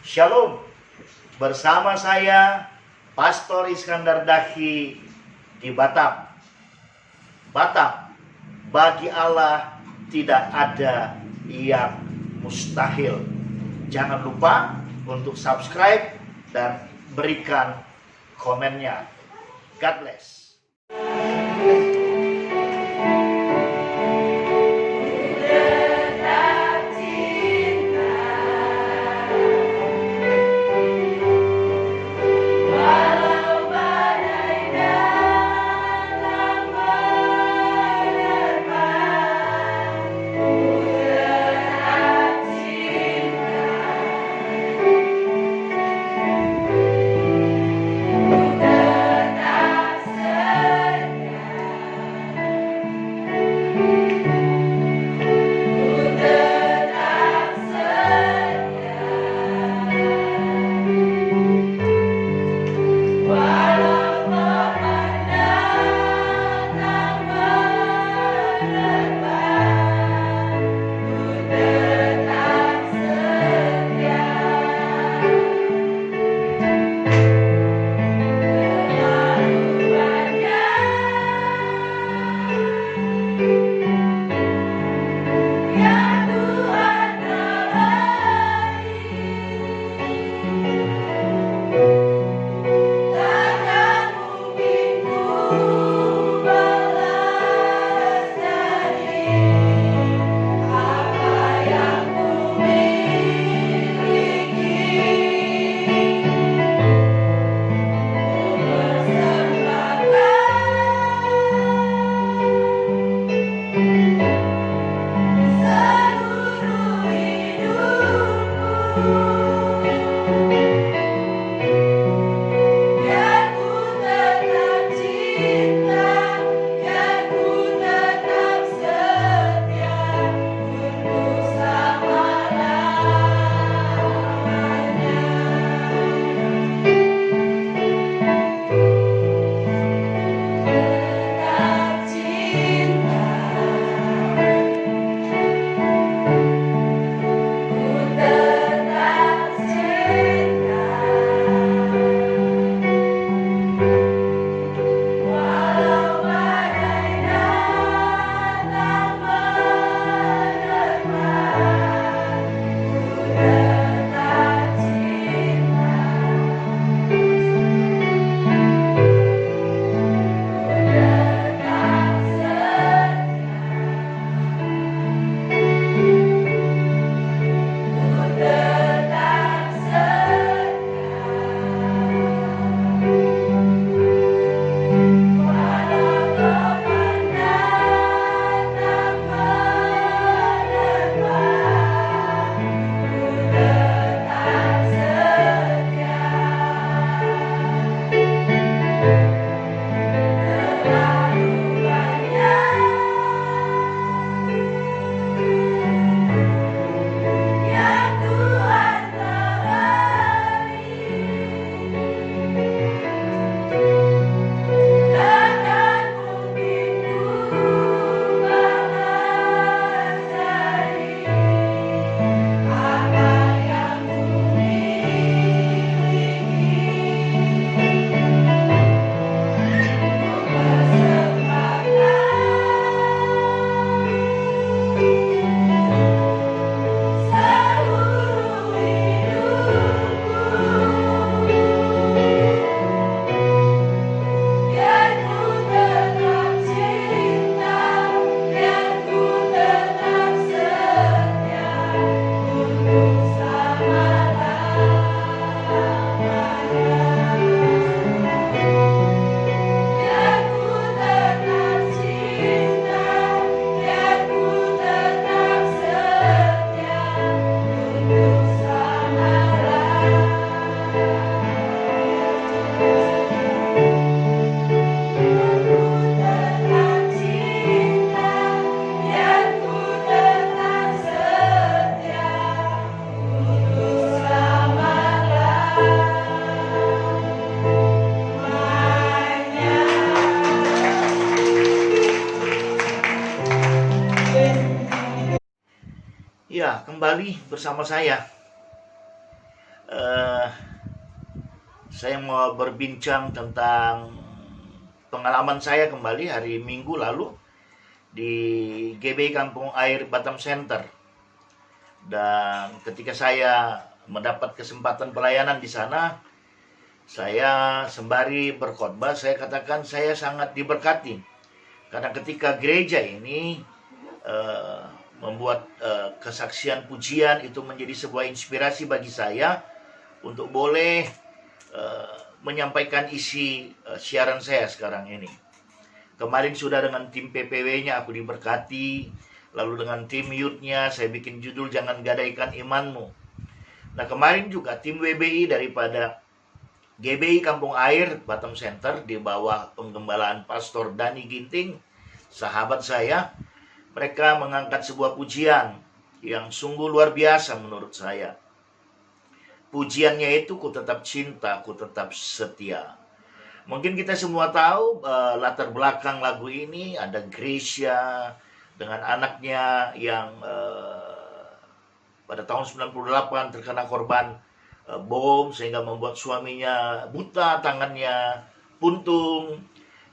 Shalom, bersama saya Pastor Iskandar Dahi di Batam. Batam, bagi Allah tidak ada yang mustahil. Jangan lupa untuk subscribe dan berikan komennya. God bless. Ya, kembali bersama saya. eh, saya mau berbincang tentang pengalaman saya kembali hari Minggu lalu di GBI Kampung Air Batam Center. Dan ketika saya mendapat kesempatan pelayanan di sana, saya sembari berkhotbah, saya katakan saya sangat diberkati. Karena ketika gereja ini membuat kesaksian pujian, itu menjadi sebuah inspirasi bagi saya untuk boleh menyampaikan isi siaran saya sekarang ini. Kemarin sudah dengan tim PPW-nya aku diberkati, lalu dengan tim youth-nya saya bikin judul Jangan Gadaikan Imanmu. Nah, kemarin juga tim WBI daripada GBI Kampung Air Batam Center di bawah penggembalaan Pastor Dani Ginting, sahabat saya, mereka mengangkat sebuah pujian yang sungguh luar biasa menurut saya. Pujiannya itu, ku tetap cinta, ku tetap setia. Mungkin kita semua tahu latar belakang lagu ini. Ada Gracia dengan anaknya yang pada tahun 98 terkena korban bom, sehingga membuat suaminya buta, tangannya buntung.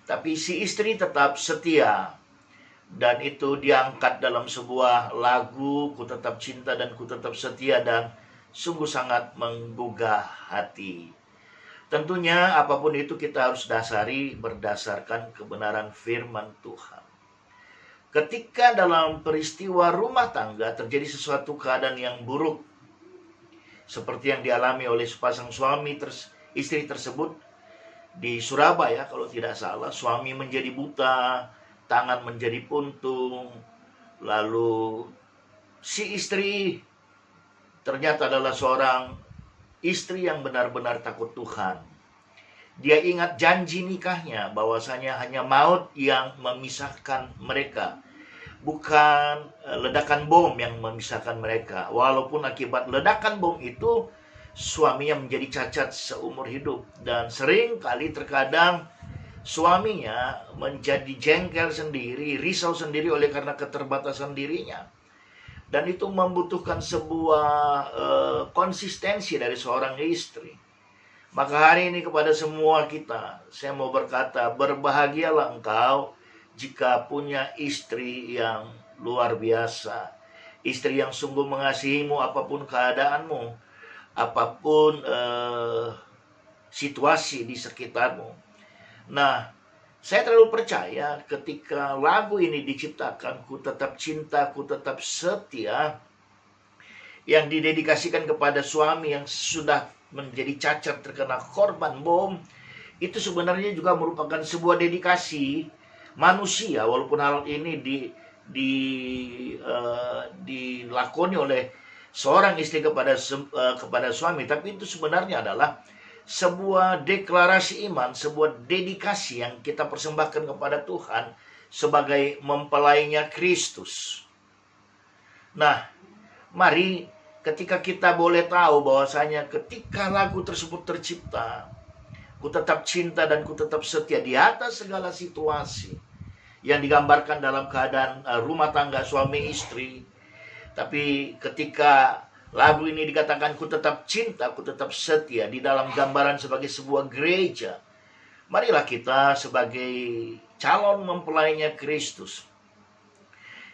Tapi si istri tetap setia. Dan itu diangkat dalam sebuah lagu, ku tetap cinta dan ku tetap setia, dan sungguh sangat menggugah hati. Tentunya apapun itu kita harus dasari berdasarkan kebenaran firman Tuhan. Ketika dalam peristiwa rumah tangga terjadi sesuatu keadaan yang buruk, seperti yang dialami oleh sepasang istri tersebut di Surabaya kalau tidak salah, suami menjadi buta, tangan menjadi puntung, lalu si istri ternyata adalah seorang istri yang benar-benar takut Tuhan. Dia ingat janji nikahnya, bahwasanya hanya maut yang memisahkan mereka, bukan ledakan bom yang memisahkan mereka. Walaupun akibat ledakan bom itu suaminya menjadi cacat seumur hidup. Dan sering kali terkadang suaminya menjadi jengkel sendiri, risau sendiri oleh karena keterbatasan dirinya. Dan itu membutuhkan sebuah konsistensi dari seorang istri. Maka hari ini kepada semua kita, saya mau berkata, berbahagialah engkau jika punya istri yang luar biasa. Istri yang sungguh mengasihimu apapun keadaanmu, apapun situasi di sekitarmu. Nah, saya terlalu percaya ketika lagu ini diciptakan, ku tetap cinta, ku tetap setia, yang didedikasikan kepada suami yang sudah menjadi cacat terkena korban bom, itu sebenarnya juga merupakan sebuah dedikasi manusia. Walaupun hal ini dilakoni oleh seorang istri kepada suami, tapi itu sebenarnya adalah sebuah deklarasi iman, sebuah dedikasi yang kita persembahkan kepada Tuhan sebagai mempelainya Kristus. Nah, mari ketika kita boleh tahu bahwasanya ketika lagu tersebut tercipta, ku tetap cinta dan ku tetap setia di atas segala situasi yang digambarkan dalam keadaan rumah tangga suami istri. Tapi ketika lagu ini dikatakan ku tetap cinta, ku tetap setia di dalam gambaran sebagai sebuah gereja, marilah kita sebagai calon mempelainya Kristus,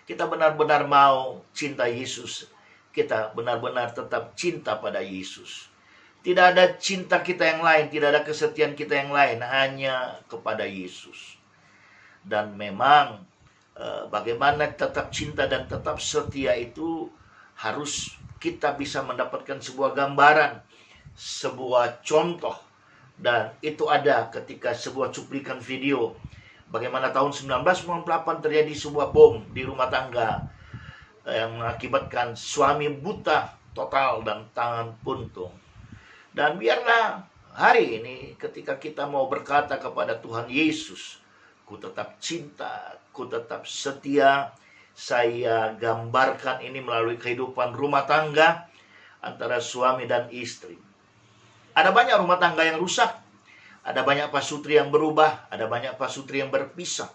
kita benar-benar mau cinta Yesus. Kita benar-benar tetap cinta pada Yesus. Tidak ada cinta kita yang lain, tidak ada kesetiaan kita yang lain, hanya kepada Yesus. Dan memang bagaimana tetap cinta dan tetap setia itu harus kita bisa mendapatkan sebuah gambaran, sebuah contoh. Dan itu ada ketika sebuah cuplikan video bagaimana tahun 1998 terjadi sebuah bom di rumah tangga yang mengakibatkan suami buta total dan tangan buntung. Dan biarlah hari ini ketika kita mau berkata kepada Tuhan Yesus, ku tetap cinta, ku tetap setia, saya gambarkan ini melalui kehidupan rumah tangga antara suami dan istri. Ada banyak rumah tangga yang rusak, ada banyak pasutri yang berubah, ada banyak pasutri yang berpisah.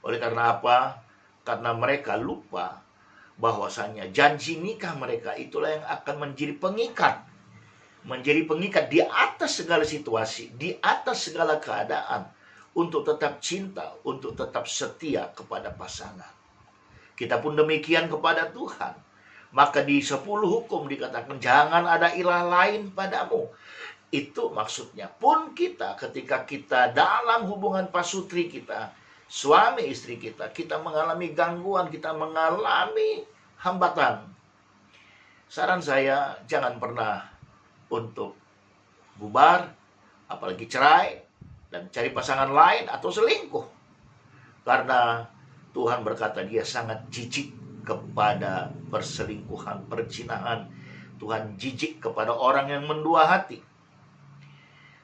Oleh karena apa? Karena mereka lupa bahwasanya janji nikah mereka itulah yang akan menjadi pengikat menjadi pengikat di atas segala situasi, di atas segala keadaan, untuk tetap cinta, untuk tetap setia kepada pasangan. Kita pun demikian kepada Tuhan. Maka di 10 hukum dikatakan, jangan ada ilah lain padamu. Itu maksudnya pun kita, ketika kita dalam hubungan pasutri kita, suami istri kita mengalami gangguan, kita mengalami hambatan. Saran saya, jangan pernah untuk bubar, apalagi cerai, dan cari pasangan lain atau selingkuh. Karena Tuhan berkata dia sangat jijik kepada perselingkuhan, perzinahan. Tuhan jijik kepada orang yang mendua hati.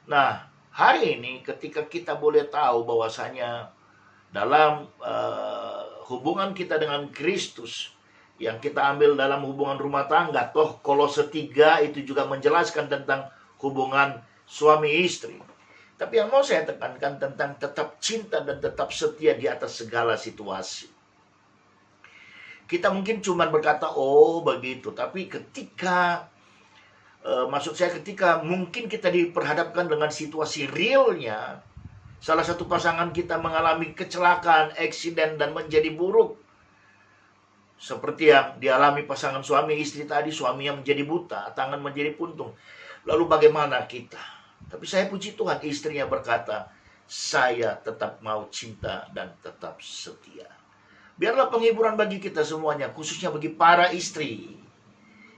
Nah, hari ini ketika kita boleh tahu bahwasanya dalam hubungan kita dengan Kristus, yang kita ambil dalam hubungan rumah tangga, toh Kolose 3 itu juga menjelaskan tentang hubungan suami istri. Tapi yang mau saya tekankan tentang tetap cinta dan tetap setia di atas segala situasi. Kita mungkin cuma berkata, oh begitu. Tapi ketika, maksud saya ketika mungkin kita diperhadapkan dengan situasi realnya, salah satu pasangan kita mengalami kecelakaan, eksiden, dan menjadi buruk. Seperti yang dialami pasangan suami istri tadi, suaminya menjadi buta, tangan menjadi puntung. Lalu bagaimana kita? Tapi saya puji Tuhan, istrinya berkata, saya tetap mau cinta dan tetap setia. Biarlah penghiburan bagi kita semuanya, khususnya bagi para istri.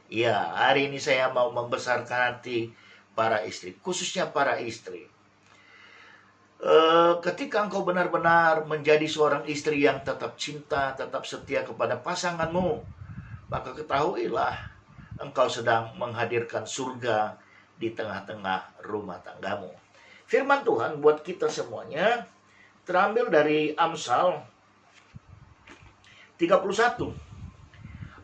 Ya, hari ini saya mau membesarkan hati para istri, khususnya para istri. Ketika engkau benar-benar menjadi seorang istri yang tetap cinta, tetap setia kepada pasanganmu, maka ketahuilah engkau sedang menghadirkan surga di tengah-tengah rumah tanggamu. Firman Tuhan buat kita semuanya terambil dari Amsal 31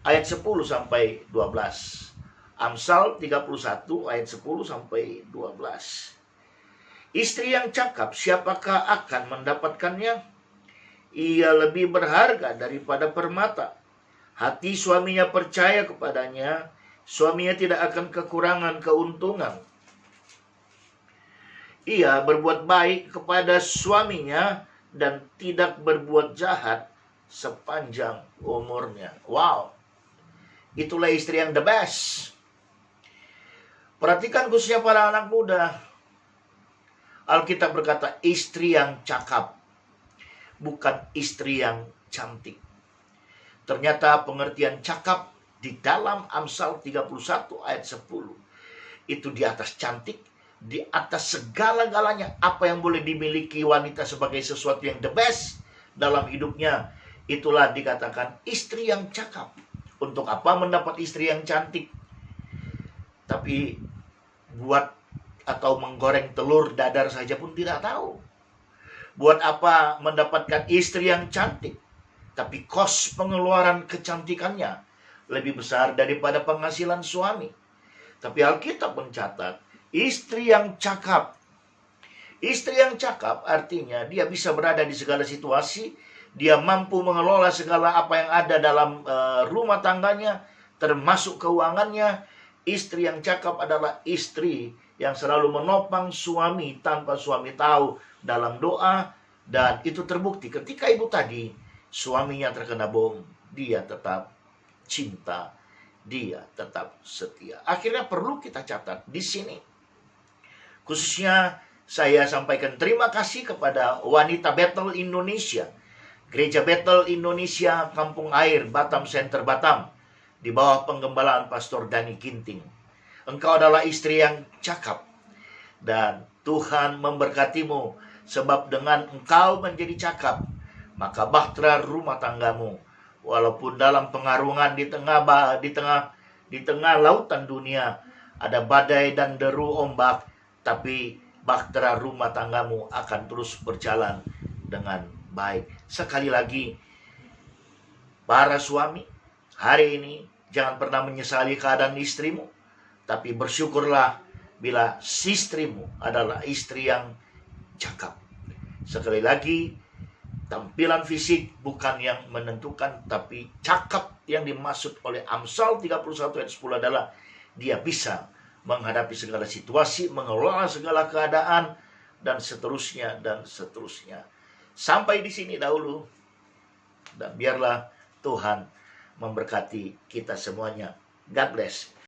ayat 10 sampai 12. Amsal 31 ayat 10 sampai 12. Istri yang cakap, siapakah akan mendapatkannya? Ia lebih berharga daripada permata. Hati suaminya percaya kepadanya, suaminya tidak akan kekurangan keuntungan. Ia berbuat baik kepada suaminya dan tidak berbuat jahat sepanjang umurnya. Wow, itulah istri yang the best. Perhatikan khususnya para anak muda. Alkitab berkata istri yang cakap, bukan istri yang cantik. Ternyata pengertian cakap di dalam Amsal 31 ayat 10 itu di atas cantik, di atas segala-galanya. Apa yang boleh dimiliki wanita sebagai sesuatu yang the best dalam hidupnya, itulah dikatakan istri yang cakap. Untuk apa mendapat istri yang cantik? Tapi buat atau menggoreng telur dadar saja pun tidak tahu. Buat apa mendapatkan istri yang cantik, tapi kos pengeluaran kecantikannya lebih besar daripada penghasilan suami. Tapi Alkitab mencatat, istri yang cakap. Istri yang cakap artinya dia bisa berada di segala situasi, dia mampu mengelola segala apa yang ada dalam rumah tangganya, termasuk keuangannya. Istri yang cakap adalah istri yang selalu menopang suami tanpa suami tahu dalam doa. Dan itu terbukti ketika ibu tadi, suaminya terkena bom, dia tetap cinta, dia tetap setia. Akhirnya perlu kita catat di sini. Khususnya saya sampaikan terima kasih kepada wanita Bethel Indonesia. Gereja Bethel Indonesia Kampung Air, Batam Center, Batam. Di bawah penggembalaan Pastor Dani Ginting. Engkau adalah istri yang cakap. Dan Tuhan memberkatimu. Sebab dengan engkau menjadi cakap, maka bahtera rumah tanggamu. Walaupun dalam pengarungan di tengah lautan dunia ada badai dan deru ombak, tapi bahtera rumah tanggamu akan terus berjalan dengan baik. Sekali lagi, para suami, hari ini jangan pernah menyesali keadaan istrimu, tapi bersyukurlah bila istrimu adalah istri yang cakap. Sekali lagi, tampilan fisik bukan yang menentukan, tapi cakap yang dimaksud oleh Amsal 31 ayat 10 adalah dia bisa menghadapi segala situasi, mengelola segala keadaan, dan seterusnya, dan seterusnya. Sampai di sini dahulu. Dan biarlah Tuhan memberkati kita semuanya. God bless.